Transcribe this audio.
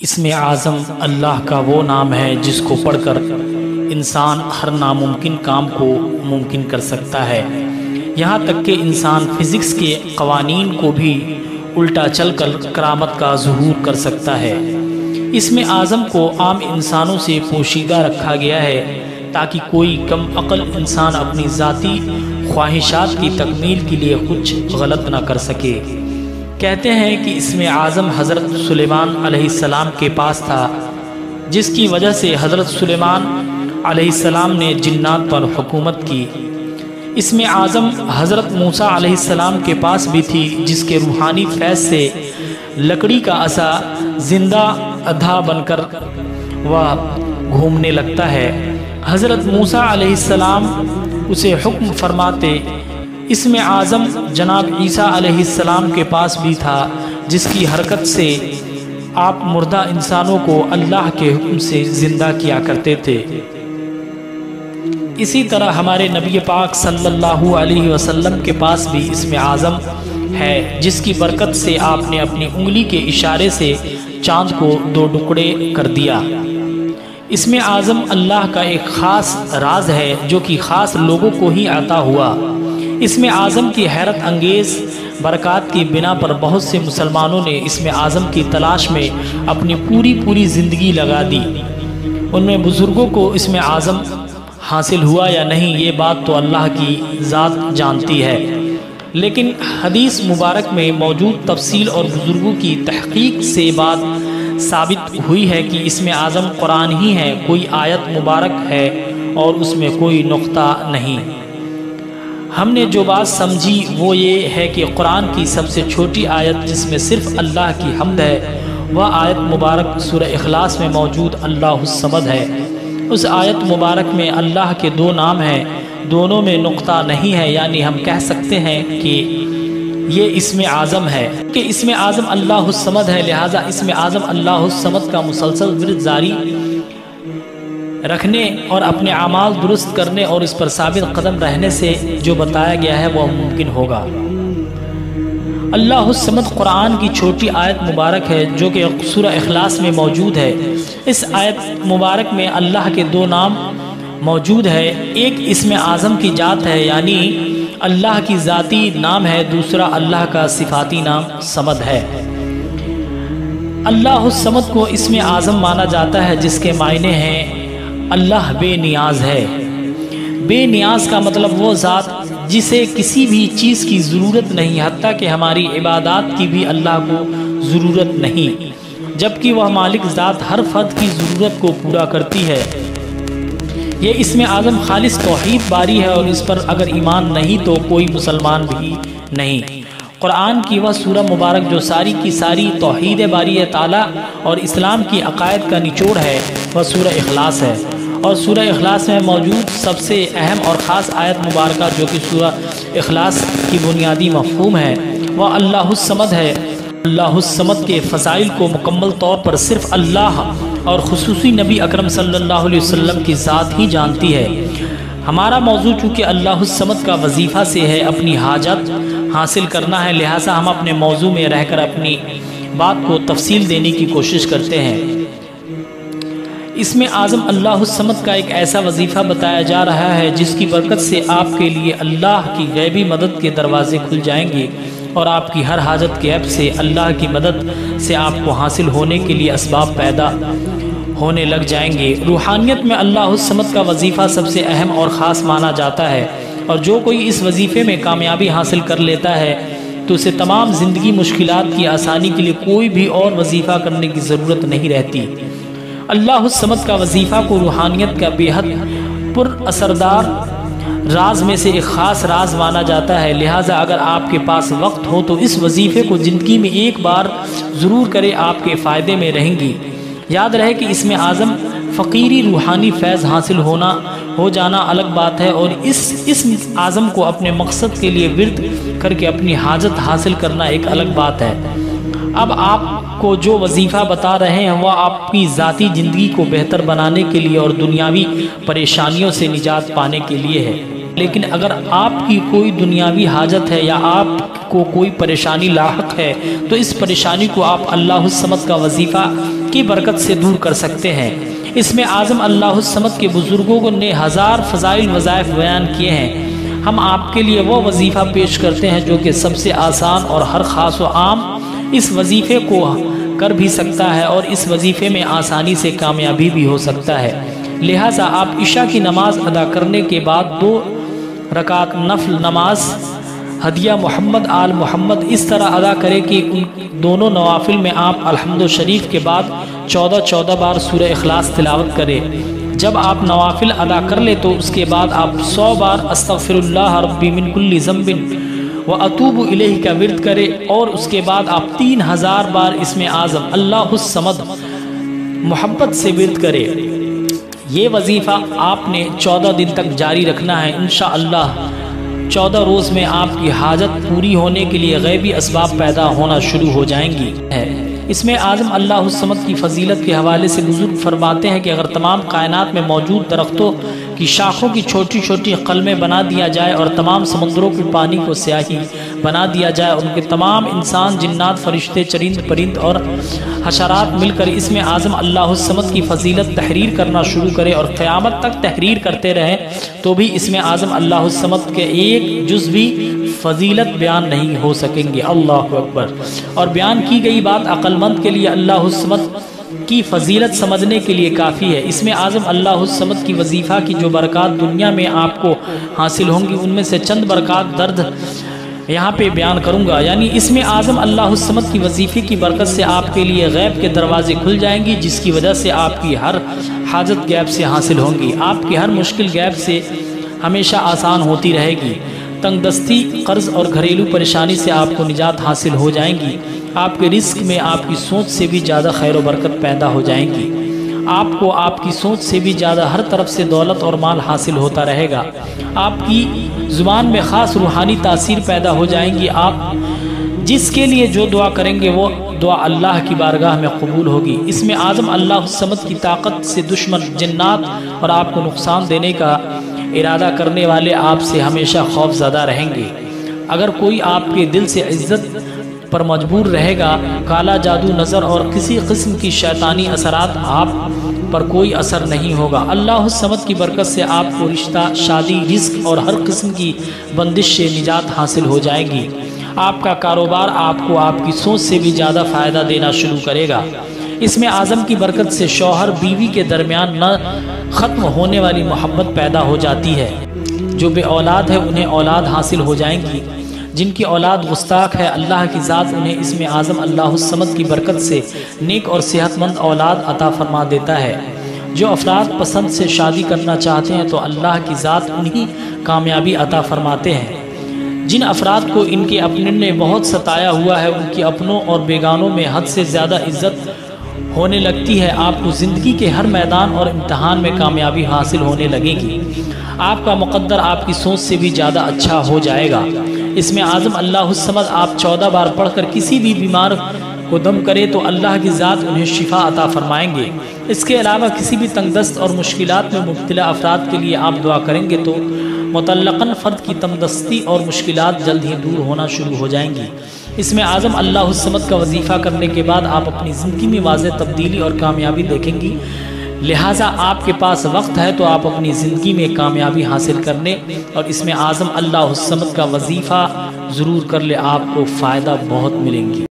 اسم اعظم اللہ کا وہ نام ہے جس کو پڑھ کر انسان ہر ناممکن کام کو ممکن کر سکتا ہے، یہاں تک کہ انسان فزکس کے قوانین کو بھی الٹا چل کر کرامت کا ظہور کر سکتا ہے۔ اسم اعظم کو عام انسانوں سے پوشیدہ رکھا گیا ہے تاکہ کوئی کم عقل انسان اپنی ذاتی خواہشات کی تکمیل کے لیے کچھ غلط نہ کر سکے۔ کہتے ہیں کہ اسم اعظم حضرت سلیمان علیہ السلام کے پاس تھا، جس کی وجہ سے حضرت سلیمان علیہ السلام نے جنات پر حکومت کی۔ اسم اعظم حضرت موسیٰ علیہ السلام کے پاس بھی تھی، جس کے روحانی فیض سے لکڑی کا عصا زندہ ادھا بن کر وہ گھومنے لگتا ہے۔ حضرت موسیٰ علیہ السلام اسے حکم فرماتے۔ اسم اعظم جناب عیسیٰ علیہ السلام کے پاس بھی تھا، جس کی حرکت سے آپ مردہ انسانوں کو اللہ کے حکم سے زندہ کیا کرتے تھے۔ اسی طرح ہمارے نبی پاک صلی اللہ علیہ وسلم کے پاس بھی اسم اعظم ہے، جس کی برکت سے آپ نے اپنی انگلی کے اشارے سے چاند کو دو ٹکڑے کر دیا۔ اسم اعظم اللہ کا ایک خاص راز ہے جو کہ خاص لوگوں کو ہی عطا ہوا۔ اسم اعظم کی حیرت انگیز برکات کی بنا پر بہت سے مسلمانوں نے اسم اعظم کی تلاش میں اپنی پوری زندگی لگا دی۔ ان میں بزرگوں کو اسم اعظم حاصل ہوا یا نہیں، یہ بات تو اللہ کی ذات جانتی ہے، لیکن حدیث مبارک میں موجود تفصیل اور بزرگوں کی تحقیق سے بات ثابت ہوئی ہے کہ اسم اعظم قرآن ہی ہے، کوئی آیت مبارک ہے اور اس میں کوئی نقطہ نہیں۔ ہم نے جو بات سمجھی وہ یہ ہے کہ قرآن کی سب سے چھوٹی آیت جس میں صرف اللہ کی حمد ہے، وہ آیت مبارک سورہ اخلاص میں موجود اللہ الصمد ہے۔ اس آیت مبارک میں اللہ کے دو نام ہیں، دونوں میں نقطہ نہیں ہے، یعنی ہم کہہ سکتے ہیں کہ یہ اسم اعظم ہے کہ اسم اعظم اللہ الصمد ہے، لہٰذا اسم اعظم اللہ الصمد کا مسلسل ورد جاری رکھنے اور اپنے اعمال درست کرنے اور اس پر ثابت قدم رہنے سے جو بتایا گیا ہے وہ ممکن ہوگا۔ اللہ الصمد قرآن کی چھوٹی آیت مبارک ہے جو کہ سورہ اخلاص میں موجود ہے۔ اس آیت مبارک میں اللہ کے دو نام موجود ہے، ایک اسم اعظم کی ذات ہے یعنی اللہ کی ذاتی نام ہے، دوسرا اللہ کا صفاتی نام صمد ہے۔ اللہ الصمد کو اسم اعظم مانا جاتا ہے جس کے معنی ہیں اللہ بے نیاز ہے۔ بے نیاز کا مطلب وہ ذات جسے کسی بھی چیز کی ضرورت نہیں، حتیٰ کہ ہماری عبادات کی بھی اللہ کو ضرورت نہیں، جبکہ وہ مالک ذات ہر فرد کی ضرورت کو پورا کرتی ہے۔ یہ اسم اعظم خالص توحید باری ہے اور اس پر اگر ایمان نہیں تو کوئی مسلمان بھی نہیں۔ قرآن کی وہ سورہ مبارک جو ساری کی ساری توحید باری تعالیٰ اور اسلام کی عقائد کا نچوڑ ہے وہ سورہ اخلاص ہے، اور سورہ اخلاص میں موجود سب سے اہم اور خاص آیت مبارکہ جو کہ سورہ اخلاص کی بنیادی مفہوم ہے وہ اللہ الصمد ہے۔ اللہ الصمد کے فضائل کو مکمل طور پر صرف اللہ اور خصوصی نبی اکرم صلی اللہ علیہ وسلم کی ذات ہی جانتی ہے۔ ہمارا موضوع چونکہ اللہ الصمد کا وظیفہ سے ہے، اپنی حاجت حاصل کرنا ہے، لہٰذا ہم اپنے موضوع میں رہ کر اپنی بات کو تفصیل دینے کی کوشش کرتے ہیں۔ اسم اعظم اللہ الصمد کا ایک ایسا وظیفہ بتایا جا رہا ہے جس کی برکت سے آپ کے لیے اللہ کی غیبی مدد کے دروازے کھل جائیں گے اور آپ کی ہر حاجت کے عیب سے اللہ کی مدد سے آپ کو حاصل ہونے کے لیے اسباب پیدا ہونے لگ جائیں گے۔ روحانیت میں اللہ الصمد کا وظیفہ سب سے اہم اور خاص مانا جاتا ہے، اور جو کوئی اس وظیفے میں کامیابی حاصل کر لیتا ہے تو اسے تمام زندگی مشکلات کی آسانی کے لیے کوئی بھی اور وظیفہ کرنے کی ضرورت نہیں رہتی۔ اللہ الصمد کا وظیفہ کو روحانیت کا بے حد پر اثردار راز میں سے ایک خاص راز مانا جاتا ہے، لہٰذا اگر آپ کے پاس وقت ہو تو اس وظیفے کو زندگی میں ایک بار ضرور کرے، آپ کے فائدے میں رہیں گی۔ یاد رہے کہ اسم اعظم فقیری روحانی فیض حاصل ہو جانا الگ بات ہے، اور اس اسم اعظم کو اپنے مقصد کے لیے ورد کر کے اپنی حاجت حاصل کرنا ایک الگ بات ہے۔ اب آپ کو جو وظیفہ بتا رہے ہیں وہ آپ کی ذاتی زندگی کو بہتر بنانے کے لیے اور دنیاوی پریشانیوں سے نجات پانے کے لیے ہے، لیکن اگر آپ کی کوئی دنیاوی حاجت ہے یا آپ کو کوئی پریشانی لاحق ہے تو اس پریشانی کو آپ اللہ الصمد کا وظیفہ کی برکت سے دور کر سکتے ہیں۔ اسم اعظم اللہ الصمد کے بزرگوں نے ہزار فضائل وظائف بیان کیے ہیں۔ ہم آپ کے لیے وہ وظیفہ پیش کرتے ہیں جو کہ سب سے آسان اور ہر خاص و عام اس وظیفے کو کر بھی سکتا ہے اور اس وظیفے میں آسانی سے کامیابی بھی ہو سکتا ہے۔ لہٰذا آپ عشاء کی نماز ادا کرنے کے بعد 2 رکعت نفل نماز ہدیہ محمد آل محمد اس طرح ادا کریں کہ ان دونوں نوافل میں آپ الحمد شریف کے بعد 14 بار سورہ اخلاص تلاوت کریں۔ جب آپ نوافل ادا کر لیں تو اس کے بعد آپ 100 بار استغفر اللہ ربی من کل ذنب واتوب الیہ کا ورد کریں اور اس کے بعد آپ 3000 بار اسم اعظم اللہ الصمد محبت سے ورد کریں۔ یہ وظیفہ آپ نے 14 دن تک جاری رکھنا ہے۔ انشاءاللہ 14 روز میں آپ کی حاجت پوری ہونے کے لیے غیبی اسباب پیدا ہونا شروع ہو جائیں گی۔ اسم اعظم اللہ الصمد کی فضیلت کے حوالے سے بزرگ فرماتے ہیں کہ اگر تمام کائنات میں موجود درختوں کی شاخوں کی چھوٹی چھوٹی قلمیں بنا دیا جائے اور تمام سمندروں کے پانی کو سیاہی بنا دیا جائے، ان کے تمام انسان، جنات، فرشتے، چرند پرند اور حشرات مل کر اسم اعظم اللہ الصمد کی فضیلت تحریر کرنا شروع کرے اور قیامت تک تحریر کرتے رہیں تو بھی اسم اعظم اللہ الصمد کے ایک جز بھی فضیلت بیان نہیں ہو سکیں گے۔ اللہ اکبر۔ اور بیان کی گئی بات عقل مند کے لیے اللہ الصمد کی فضیلت سمجھنے کے لیے کافی ہے۔ اسم اعظم اللہ الصمد کی وظیفہ کی جو برکات دنیا میں آپ کو حاصل ہوں گی ان میں سے چند برکات درد یہاں پہ بیان کروں گا۔ یعنی اسم اعظم اللہ الصمد کی وظیفے کی برکت سے آپ کے لیے غیب کے دروازے کھل جائیں گی، جس کی وجہ سے آپ کی ہر حاجت غیب سے حاصل ہوں گی۔ آپ کی ہر مشکل غیب سے ہمیشہ آسان ہوتی رہے گی۔ تنگ دستی، قرض اور گھریلو پریشانی سے آپ کو نجات حاصل ہو جائیں گی۔ آپ کے رزق میں آپ کی سوچ سے بھی زیادہ خیر و برکت پیدا ہو جائیں گی۔ آپ کو آپ کی سوچ سے بھی زیادہ ہر طرف سے دولت اور مال حاصل ہوتا رہے گا۔ آپ کی زبان میں خاص روحانی تاثیر پیدا ہو جائیں گی۔ آپ جس کے لیے جو دعا کریں گے وہ دعا اللہ کی بارگاہ میں قبول ہوگی۔ اسم اعظم اللہ الصمد کی طاقت سے دشمن، جنات اور آپ کو نقصان دینے کا ارادہ کرنے والے آپ سے ہمیشہ خوف زدہ رہیں گے۔ اگر کوئی آپ کے دل سے عزت پر مجبور رہے گا، کالا جادو، نظر اور کسی قسم کی شیطانی اثرات آپ پر کوئی اثر نہیں ہوگا۔ اللہ الصمد کی برکت سے آپ کو رشتہ، شادی، رزق اور ہر قسم کی بندش سے نجات حاصل ہو جائے گی۔ آپ کا کاروبار آپ کو آپ کی سوچ سے بھی زیادہ فائدہ دینا شروع کرے گا۔ اسم اعظم کی برکت سے شوہر بیوی کے درمیان نہ ختم ہونے والی محبت پیدا ہو جاتی ہے۔ جو بے اولاد ہے انہیں اولاد حاصل ہو جائیں گی۔ جن کی اولاد گستاخ ہے، اللہ کی ذات انہیں اسم اعظم اللہ الصمد کی برکت سے نیک اور صحت مند اولاد عطا فرما دیتا ہے۔ جو افراد پسند سے شادی کرنا چاہتے ہیں تو اللہ کی ذات انہیں کامیابی عطا فرماتے ہیں۔ جن افراد کو ان کے اپنے نے بہت ستایا ہوا ہے، ان کی اپنوں اور بیگانوں میں حد سے زیادہ عزت ہونے لگتی ہے۔ آپ کو زندگی کے ہر میدان اور امتحان میں کامیابی حاصل ہونے لگے گی۔ آپ کا مقدر آپ کی سوچ سے بھی زیادہ اچھا ہو جائے گا۔ اسم اعظم اللہ الصمد آپ 14 بار پڑھ کر کسی بھی بیمار کو دم کرے تو اللہ کی ذات انہیں شفا عطا فرمائیں گے۔ اس کے علاوہ کسی بھی تنگ دست اور مشکلات میں مبتلا افراد کے لیے آپ دعا کریں گے تو متعلقاً فرد کی تنگ دستی اور مشکلات جلد ہی دور ہونا شروع ہو جائیں گی۔ اسم اعظم اللہ الصمد کا وظیفہ کرنے کے بعد آپ اپنی زندگی میں واضح تبدیلی اور کامیابی دیکھیں گی۔ لہٰذا آپ کے پاس وقت ہے تو آپ اپنی زندگی میں کامیابی حاصل کرنے اور اسم اعظم اللہ الصمد کا وظیفہ ضرور کر لیں، آپ کو فائدہ بہت ملیں گی۔